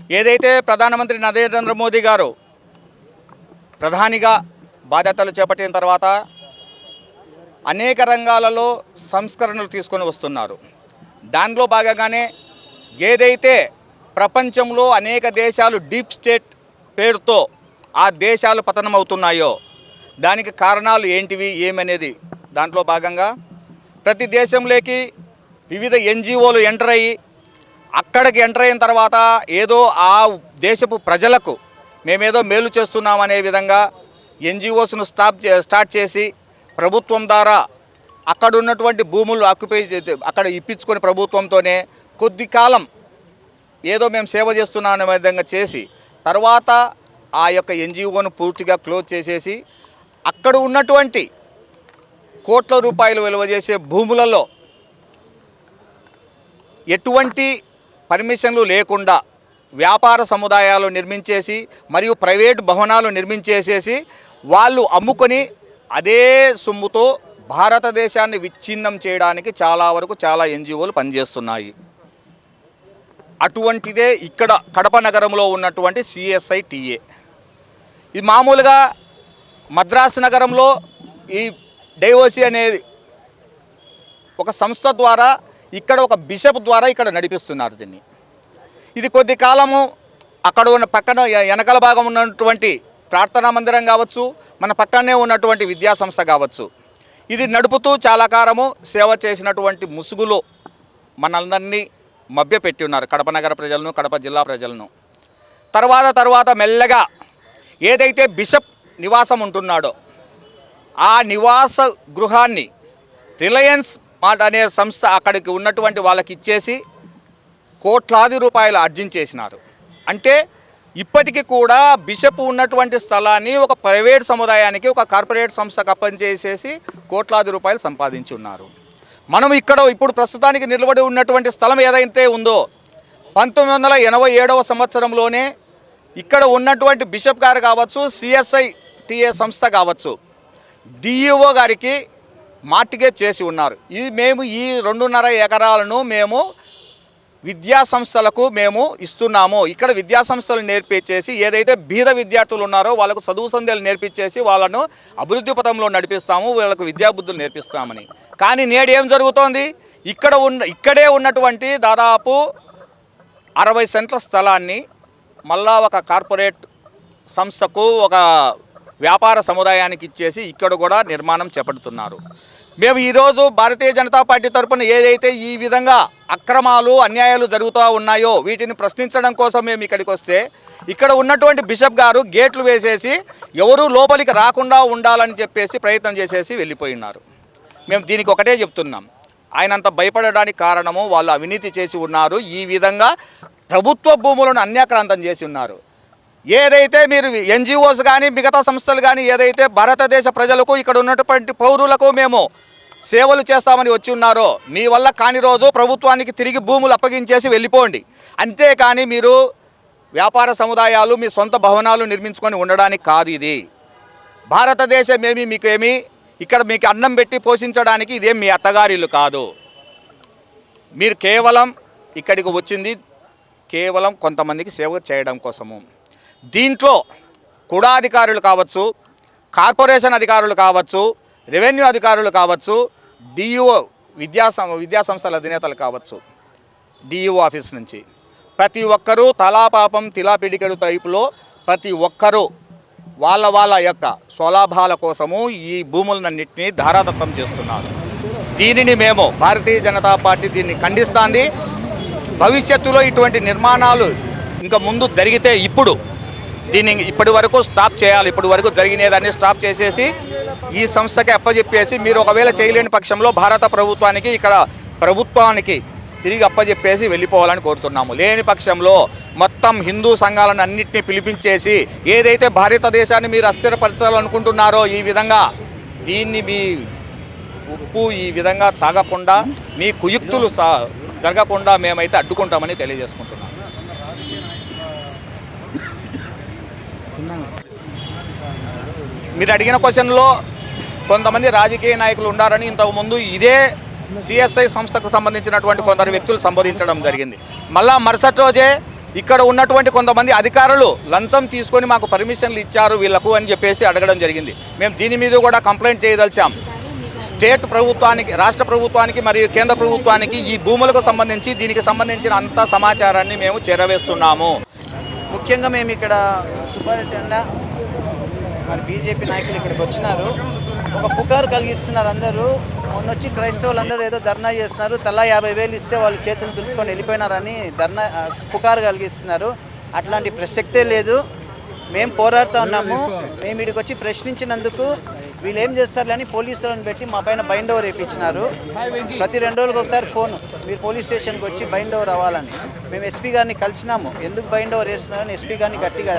ఏదైతే ప్రధానమంత్రి నరేంద్ర మోదీ గారు ప్రధానిగా బాధ్యతలు చేపట్టిన తర్వాత అనేక రంగాలలో సంస్కరణలు తీసుకొని వస్తున్నారు. దానిలో భాగంగానే ఏదైతే ప్రపంచంలో అనేక దేశాలు డీప్ స్టేట్ పేరుతో ఆ దేశాలు పతనమవుతున్నాయో దానికి కారణాలు ఏంటివి ఏమనేది దాంట్లో భాగంగా ప్రతి దేశంలోకి వివిధ ఎన్జిఓలు ఎంటర్ అయ్యి అక్కడికి ఎంటర్ అయిన తర్వాత ఏదో ఆ దేశపు ప్రజలకు మేమేదో మేలు చేస్తున్నామనే విధంగా ఎన్జిఓస్ను స్టార్ట్ చేసి ప్రభుత్వం ద్వారా అక్కడ ఉన్నటువంటి భూములు ఆక్యుపై అక్కడ ఇప్పించుకొని ప్రభుత్వంతోనే కొద్ది కాలం ఏదో మేము సేవ చేస్తున్నాం అనే విధంగా చేసి తర్వాత ఆ యొక్క ఎన్జిఓను పూర్తిగా క్లోజ్ చేసేసి అక్కడ ఉన్నటువంటి కోట్ల రూపాయలు విలువ చేసే భూములలో ఎటువంటి పర్మిషన్లు లేకుండా వ్యాపార సముదాయాలు నిర్మించేసి మరియు ప్రైవేట్ భవనాలు నిర్మించేసేసి వాళ్ళు అమ్ముకొని అదే సొమ్ముతో భారతదేశాన్ని విచ్ఛిన్నం చేయడానికి చాలా ఎన్జిఓలు పనిచేస్తున్నాయి. అటువంటిదే ఇక్కడ కడప నగరంలో ఉన్నటువంటి CSITA. ఇది మామూలుగా మద్రాసు నగరంలో ఈ డైఓసి అనేది ఒక సంస్థ ద్వారా ఇక్కడ ఒక బిషప్ ద్వారా ఇక్కడ నడిపిస్తున్నారు దీన్ని. ఇది కొద్ది కాలము అక్కడ ఉన్న పక్కన వెనకల భాగం ఉన్నటువంటి ప్రార్థనా మందిరం కావచ్చు, మన పక్కనే ఉన్నటువంటి విద్యా సంస్థ కావచ్చు, ఇది నడుపుతూ చాలా కాలము సేవ చేసినటువంటి ముసుగులో మనందరినీ మభ్యపెట్టి ఉన్నారు కడప నగర ప్రజలను, కడప జిల్లా ప్రజలను. తర్వాత మెల్లగా ఏదైతే బిషప్ నివాసం ఉంటున్నాడో ఆ నివాస గృహాన్ని రిలయన్స్ మార్ట్ అనే సంస్థ అక్కడికి ఉన్నటువంటి వాళ్ళకి ఇచ్చేసి కోట్లాది రూపాయలు ఆర్జించేసినారు. అంటే ఇప్పటికీ కూడా బిషప్ ఉన్నటువంటి స్థలాన్ని ఒక ప్రైవేట్ సముదాయానికి, ఒక కార్పొరేట్ సంస్థకు అప్పంచేసేసి కోట్లాది రూపాయలు సంపాదించి ఉన్నారు. మనం ఇక్కడ ఇప్పుడు ప్రస్తుతానికి నిలబడి ఉన్నటువంటి స్థలం ఏదైతే ఉందో 1987వ సంవత్సరంలోనే ఇక్కడ ఉన్నటువంటి బిషప్ గారు కావచ్చు, CSITA సంస్థ కావచ్చు, డిఈఓ గారికి మార్టిగేజ్ చేసి ఉన్నారు. మేము ఈ 2.5 ఎకరాలను మేము విద్యా సంస్థలకు మేము ఇస్తున్నాము. ఇక్కడ విద్యా సంస్థలు నేర్పించేసి ఏదైతే బీద విద్యార్థులు ఉన్నారో వాళ్ళకు చదువు సంధ్యలు నేర్పించేసి వాళ్ళను అభివృద్ధి పథంలో నడిపిస్తాము, వాళ్ళకు విద్యాబుద్ధులు నేర్పిస్తామని. కానీ నేడు ఏం జరుగుతోంది? ఇక్కడే ఉన్నటువంటి దాదాపు 60 సెంట్ల స్థలాన్ని మళ్ళా ఒక కార్పొరేట్ సంస్థకు, ఒక వ్యాపార సముదాయానికి ఇచ్చేసి ఇక్కడ కూడా నిర్మాణం చేపడుతున్నారు. మేము ఈరోజు భారతీయ జనతా పార్టీ తరఫున ఏదైతే ఈ విధంగా అక్రమాలు అన్యాయాలు జరుగుతూ ఉన్నాయో వీటిని ప్రశ్నించడం కోసం మేము ఇక్కడికి వస్తే ఇక్కడ ఉన్నటువంటి బిషప్ గారు గేట్లు వేసేసి ఎవరు లోపలికి రాకుండా ఉండాలని చెప్పేసి ప్రయత్నం చేసేసి వెళ్ళిపోయినారు. మేము దీనికి ఒకటే చెప్తున్నాం, ఆయనంత భయపడడానికి కారణము వాళ్ళు అవినీతి చేసి ఉన్నారు. ఈ విధంగా ప్రభుత్వ భూములను అన్యాక్రాంతం చేసి ఉన్నారు. ఏదైతే మీరు ఎన్జిఓస్ కానీ మిగతా సంస్థలు కానీ ఏదైతే భారతదేశ ప్రజలకు ఇక్కడ ఉన్నటువంటి పౌరులకు మేము సేవలు చేస్తామని వచ్చి ఉన్నారో మీ వల్ల కాని రోజు ప్రభుత్వానికి తిరిగి భూములు అప్పగించేసి వెళ్ళిపోండి. అంతేకాని మీరు వ్యాపార సముదాయాలు, మీ సొంత భవనాలు నిర్మించుకొని ఉండడానికి కాదు. ఇది భారతదేశం మీకేమి ఇక్కడ మీకు అన్నం పెట్టి పోషించడానికి ఇదేం మీ అత్తగారిల్లు కాదు. మీరు కేవలం ఇక్కడికి వచ్చింది కేవలం కొంతమందికి సేవ చేయడం కోసము. దీంట్లో కుడా అధికారులు కావచ్చు, కార్పొరేషన్ అధికారులు కావచ్చు, రెవెన్యూ అధికారులు కావచ్చు, డిఈఓ విద్యా సంస్థల అధినేతలు కావచ్చు, డిఈఓ ఆఫీస్ నుంచి ప్రతి ఒక్కరూ తలాపాపం తిలాపిడికెడు టైపులో ప్రతి ఒక్కరూ వాళ్ళ యొక్క స్వలాభాల కోసము ఈ భూములన్నింటినీ ధారాదత్తం చేస్తున్నారు. దీనిని మేము భారతీయ జనతా పార్టీ దీన్ని ఖండిస్తుంది. భవిష్యత్తులో ఇటువంటి నిర్మాణాలు ఇంకా ముందు జరిగితే దీన్ని ఇప్పటి వరకు స్టాప్ చేయాలి. ఇప్పటి వరకు జరిగినదాన్ని స్టాప్ చేసేసి ఈ సంస్థకి అప్పచెప్పేసి మీరు ఒకవేళ చేయలేని పక్షంలో భారత ప్రభుత్వానికి ఇక్కడ ప్రభుత్వానికి తిరిగి అప్పచెప్పేసి వెళ్ళిపోవాలని కోరుతున్నాము. లేని పక్షంలో మొత్తం హిందూ సంఘాలను అన్నింటినీ పిలిపించేసి ఏదైతే భారతదేశాన్ని మీరు అస్థిరపరచాలనుకుంటున్నారో ఈ విధంగా దీన్ని మీ ఉప్పు ఈ విధంగా సాగకుండా మీ కుయుక్తులు జరగకుండా మేమైతే అడ్డుకుంటామని తెలియజేసుకుంటున్నాం. మీరు అడిగిన క్వశ్చన్లో కొంతమంది రాజకీయ నాయకులు ఉన్నారని ఇంతకుముందు ఇదే CSI సంస్థకు సంబంధించినటువంటి కొందరు వ్యక్తులు సంబోధించడం జరిగింది. మళ్ళా మరుసటి రోజే ఇక్కడ ఉన్నటువంటి కొంతమంది అధికారులు లంచం తీసుకొని మాకు పర్మిషన్లు ఇచ్చారు వీళ్ళకు అని చెప్పేసి అడగడం జరిగింది. మేము దీని మీద కూడా కంప్లైంట్ చేయదలిచాం. స్టేట్ ప్రభుత్వానికి, రాష్ట్ర ప్రభుత్వానికి మరియు కేంద్ర ప్రభుత్వానికి ఈ భూములకు సంబంధించి దీనికి సంబంధించిన అంత సమాచారాన్ని మేము చేరవేస్తున్నాము. ముఖ్యంగా మేము ఇక్కడ సూపరింటెండెంట్ మరి బీజేపీ నాయకులు ఇక్కడికి వచ్చినారు. ఒక పుకారు కలిగిస్తున్నారు. అందరూ మొన్నొచ్చి క్రైస్తవులందరూ ఏదో ధర్నా చేస్తున్నారు, తలా 50,000 ఇస్తే వాళ్ళు చేతులు దులుపుకొని వెళ్ళిపోయినారని పుకారు కలిగిస్తున్నారు. అట్లాంటి ప్రసక్తే లేదు. మేము పోరాడుతూ ఉన్నాము. మేము ఇక్కడికి వచ్చి ప్రశ్నించినందుకు వీళ్ళు ఏం చేస్తారులేని పోలీసులను పెట్టి మా పైన బైండ్ ఓవర్ వేయించినారు. ప్రతి 2 రోజులకు ఒకసారి ఫోన్, మీరు పోలీస్ స్టేషన్కి వచ్చి బైండ్ ఓవర్ అవ్వాలని. మేము ఎస్పీ గారిని కలిసినాము. ఎందుకు బైండ్ ఓవర్ వేస్తున్నారని ఎస్పీ గారిని గట్టిగా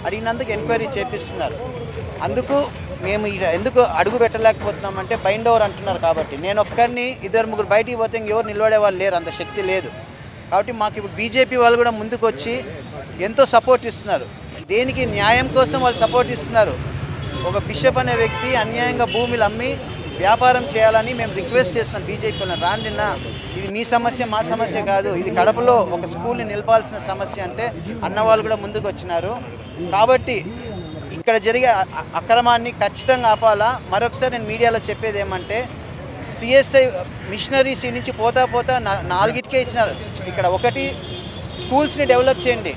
అడిగినందుకు ఎంక్వైరీ చేపిస్తున్నారు. అందుకు మేము ఎందుకు అడుగు పెట్టలేకపోతున్నామంటే బైండ్ ఓవర్ అంటున్నారు కాబట్టి. నేను ఒక్కరిని 2-3 బయటికి పోతే ఎవరు నిలబడే వాళ్ళు లేరు, అంత శక్తి లేదు. కాబట్టి మాకు ఇప్పుడు బీజేపీ వాళ్ళు కూడా ముందుకు వచ్చి ఎంతో సపోర్ట్ ఇస్తున్నారు. దేనికి న్యాయం కోసం వాళ్ళు సపోర్ట్ ఇస్తున్నారు. ఒక బిషప్ అనే వ్యక్తి అన్యాయంగా భూములు అమ్మి వ్యాపారం చేయాలని మేము రిక్వెస్ట్ చేస్తాం బీజేపీ వాళ్ళని. రాండిన్న, ఇది మీ సమస్య మా సమస్య కాదు, ఇది కడపలో ఒక స్కూల్ని నిలపాల్సిన సమస్య అంటే అన్నవాళ్ళు కూడా ముందుకు వచ్చినారు. కాబట్టి ఇక్కడ జరిగే అక్రమాన్ని ఖచ్చితంగా ఆపాలా. మరొకసారి నేను మీడియాలో చెప్పేది ఏమంటే, సిఎస్ఐ మిషనరీస్ నుంచి పోతా 4కే ఇచ్చినారు. ఇక్కడ ఒకటి స్కూల్స్ని డెవలప్ చేయండి,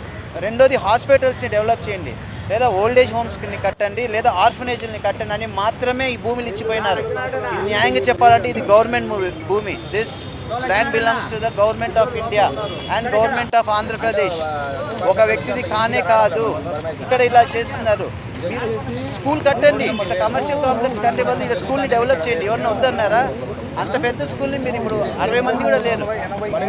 రెండోది హాస్పిటల్స్ని డెవలప్ చేయండి, లేదా ఓల్డేజ్ హోమ్స్ని కట్టండి, లేదా ఆర్ఫనేజ్ని కట్టండి అని మాత్రమే ఈ భూమిని ఇచ్చిపోయినారు. ఇది న్యాయంగా చెప్పాలంటే ఇది గవర్నమెంట్ భూమి. This land belongs to the government of India and government of Andhra Pradesh. ఒక వ్యక్తిది కానే కాదు. ఇక్కడ ఇలా చేస్తున్నారు. మీరు స్కూల్ కట్టండి, ఇట్లా కమర్షియల్ కాంప్లెక్స్ కట్టే బదులు ఇక్కడ స్కూల్ని డెవలప్ చేయండి. ఎవరన్నా వద్దన్నారా? అంత పెద్ద స్కూల్ని మీరు ఇప్పుడు 60 మంది కూడా లేరు,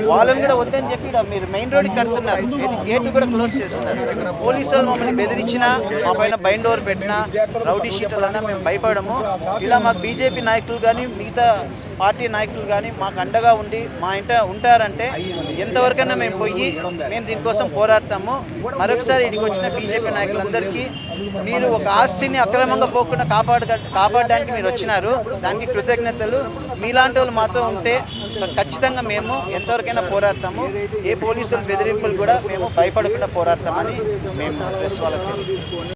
వాళ్ళని కూడా వద్దని చెప్పి మీరు మెయిన్ రోడ్కి కడుతున్నారు. ఇది గేటు కూడా క్లోజ్ చేస్తున్నారు. పోలీసు వాళ్ళు మమ్మల్ని బెదిరించినా, మా పైన బైండ్ ఓవర్ పెట్టినా, రౌడీ షీటర్లన్నా మేము భయపడము. ఇలా మాకు బీజేపీ నాయకులు కానీ మిగతా పార్టీ నాయకులు కానీ మాకు అండగా ఉండి మా ఇంట ఉంటారంటే ఎంతవరకైనా మేము మేము దీనికోసం పోరాడతాము. మరొకసారి ఇక్కడికి వచ్చిన బీజేపీ నాయకులందరికీ మీరు ఒక ఆస్తిని అక్రమంగా పోకుండా కాపాడడానికి మీరు వచ్చినారు, దానికి కృతజ్ఞతలు. మీలాంటి వాళ్ళు మాతో ఉంటే ఖచ్చితంగా మేము ఎంతవరకైనా పోరాడతాము. ఏ పోలీసుల బెదిరింపులు కూడా మేము భయపడకుండా పోరాడతామని మేము ప్రెస్ వాళ్ళకి తెలియజేస్తాం.